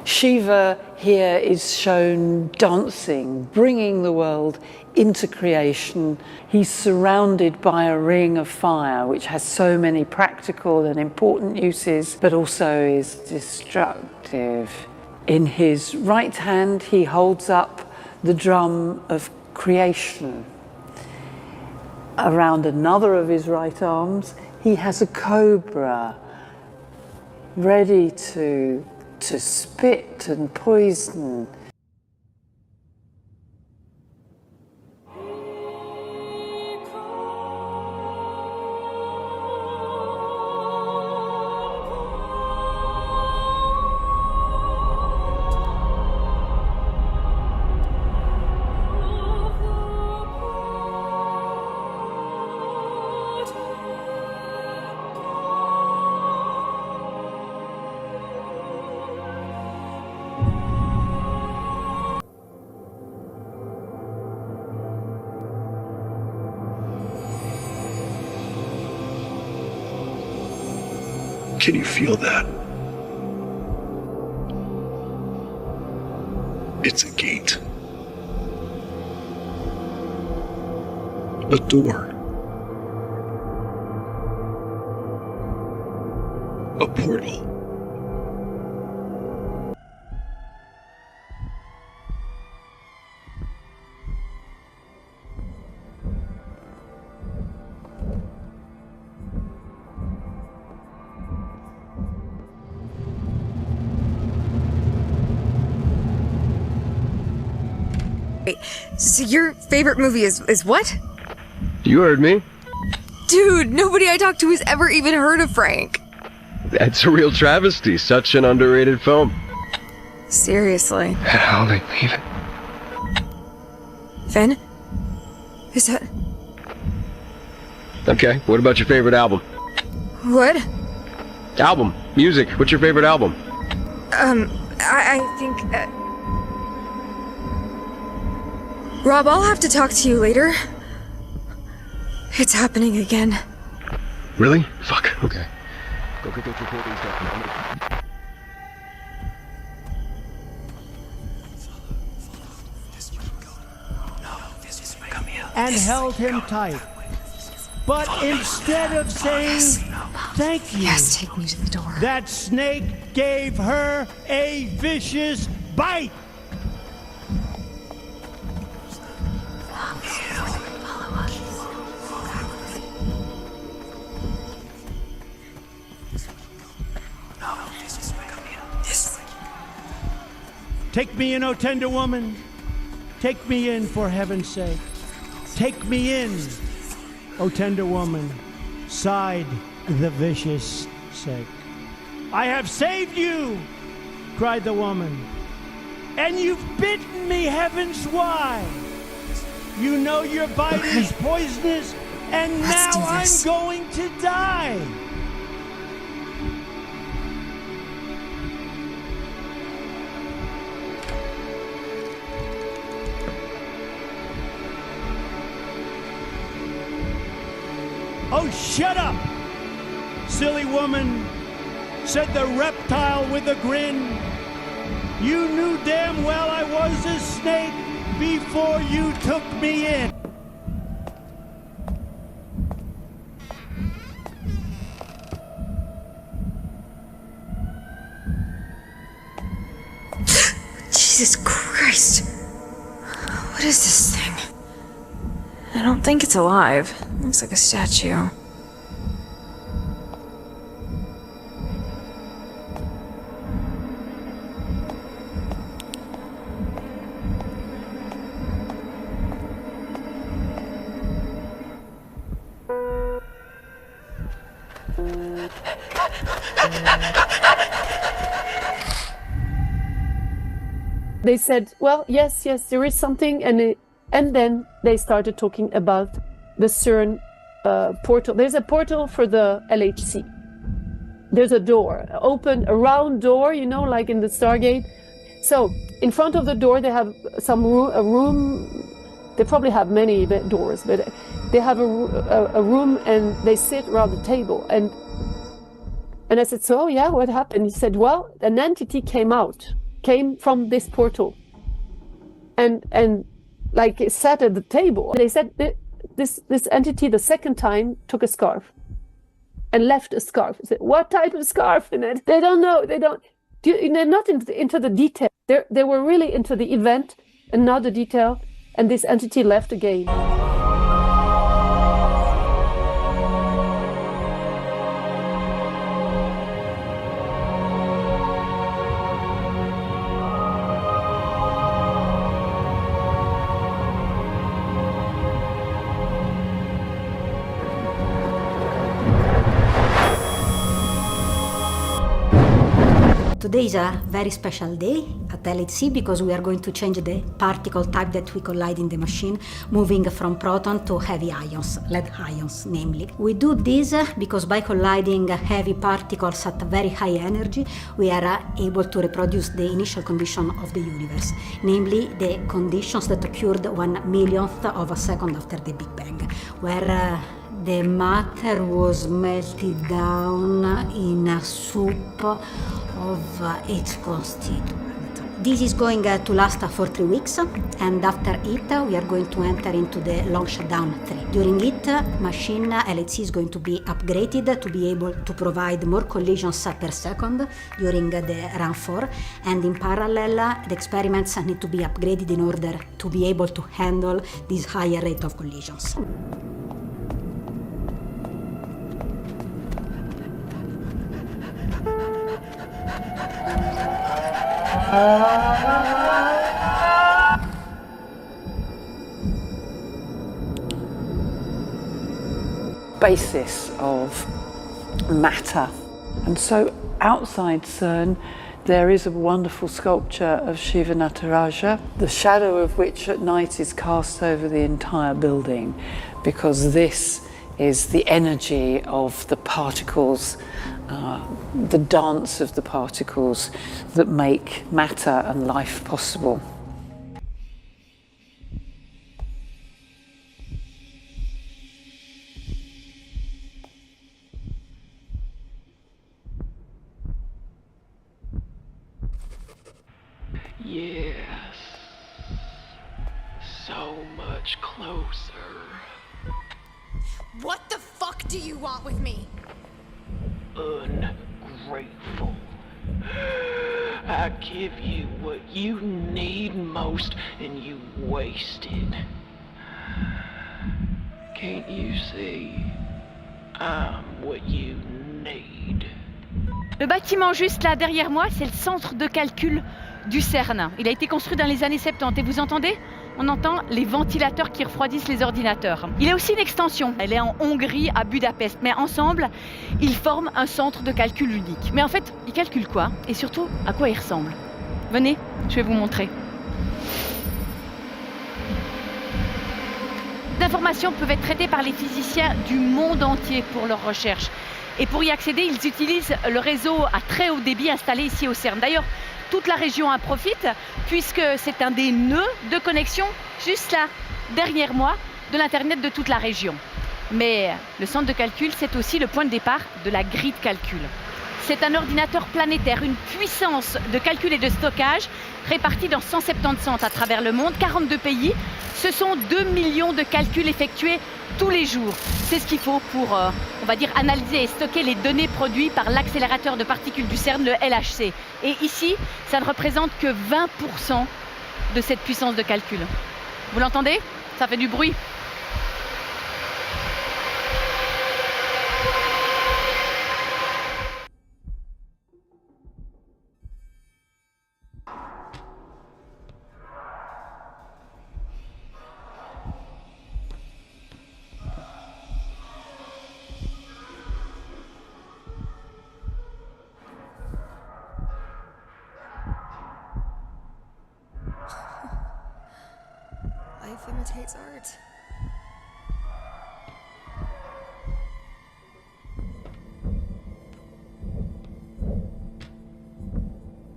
Shiva here is shown dancing, bringing the world into creation. He's surrounded by a ring of fire, which has so many practical and important uses, but also is destructive. In his right hand, he holds up the drum of creation. Around another of his right arms, he has a cobra ready to spit and poison. Can you feel that? It's a gate. A door. A portal. So your favorite movie is what? You heard me. Dude, nobody I talked to has ever even heard of Frank. That's a real travesty. Such an underrated film. Seriously. How they leave it. Finn? Is that... Okay, what about your favorite album? What? Album. Music. What's your favorite album? I think... Rob, I'll have to talk to you later. It's happening again. Really? Fuck. Okay. Go get those recording stuff now. And held him tight. But instead of saying thank you, Yes, take me to the door. that snake gave her a vicious bite. Take me in, O tender woman. Take me in for heaven's sake. Take me in, O tender woman. Sighed the vicious snake. I have saved you, cried the woman. And you've bitten me, heavens why? You know your bite is poisonous, and Let's now do I'm this. going to die. Oh, shut up, silly woman, said the reptile with a grin. You knew damn well I was a snake before you took me in. Jesus Christ. What is this thing? I don't think it's alive. It looks like a statue. They said, well, yes, there is something, and then they started talking about the CERN portal. There's a portal for the LHC. There's a door, a round door, you know, like in the Stargate. So in front of the door, they have a room. They probably have many doors, but they have a room, and they sit around the table. And I said, so yeah, what happened? He said, well, an entity came out came from this portal, and like it sat at the table. They said that this entity the second time took a scarf and left a scarf. I said, what type of scarf? And they don't know. They're not into the detail. They were really into the event and not the detail. And this entity left again. Today is a very special day at LHC because we are going to change the particle type that we collide in the machine, moving from proton to heavy ions, lead ions namely. We do this because by colliding heavy particles at very high energy, we are able to reproduce the initial condition of the universe, namely the conditions that occurred 1/1,000,000th of a second after the Big Bang, where the matter was melted down in a soup of its constituent. This is going to last for 3 weeks, and after it we are going to enter into the long shutdown 3. During it, machine LHC is going to be upgraded to be able to provide more collisions per second during the run 4, and in parallel the experiments need to be upgraded in order to be able to handle this higher rate of collisions. Basis of matter. And so outside CERN there is a wonderful sculpture of Shiva Nataraja, the shadow of which at night is cast over the entire building, because this is the energy of the particles, the dance of the particles that make matter and life possible. Yes, so much closer. What the fuck do you want with me? Ungrateful. I give you what you need most and you waste it. Can't you see? I'm what you need. Le bâtiment juste là derrière moi, c'est le centre de calcul du CERN. Il a été construit dans les années 70 et vous entendez ? On entend les ventilateurs qui refroidissent les ordinateurs. Il y a aussi une extension. Elle est en Hongrie, à Budapest. Mais ensemble, ils forment un centre de calcul unique. Mais en fait, ils calculent quoi? Et surtout, à quoi ils ressemblent? Venez, je vais vous montrer. Les informations peuvent être traitées par les physiciens du monde entier pour leurs recherches. Et pour y accéder, ils utilisent le réseau à très haut débit installé ici au CERN. D'ailleurs, toute la région en profite puisque c'est un des nœuds de connexion juste là, derrière moi, de l'Internet de toute la région. Mais le centre de calcul, c'est aussi le point de départ de la grille de calcul. C'est un ordinateur planétaire, une puissance de calcul et de stockage répartie dans 170 centres à travers le monde, 42 pays. Ce sont 2 millions de calculs effectués tous les jours. C'est ce qu'il faut pour, on va dire, analyser et stocker les données produites par l'accélérateur de particules du CERN, le LHC. Et ici, ça ne représente que 20% de cette puissance de calcul. Vous l'entendez? Ça fait du bruit. Life imitates art.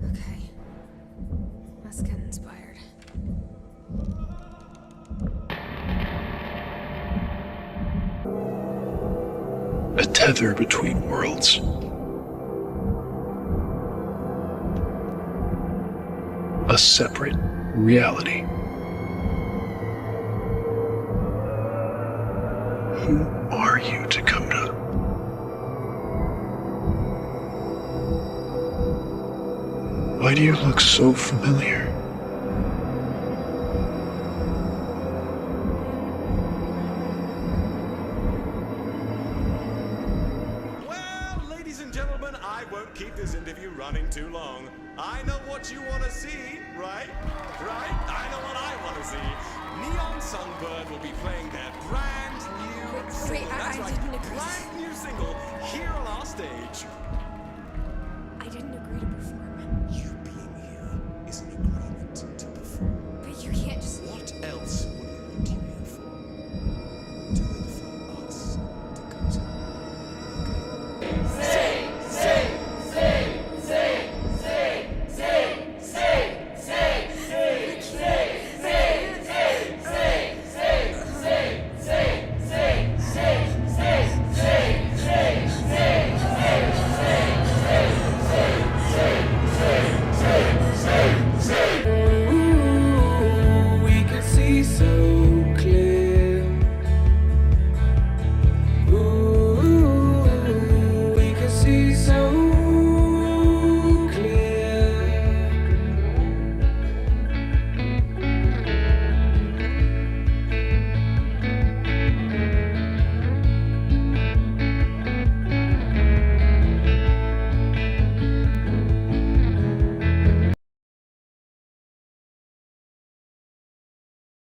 Okay. Let's get inspired. A tether between worlds. a separate reality. Who are you, Dakota? Why do you look so familiar? Well, ladies and gentlemen, I won't keep this interview running too long. I know what you want to see, right? Right? I know what I want to see. Neon Songbird will be playing their brand new single. That's right, didn't agree. brand new single here on our stage. I didn't agree to perform.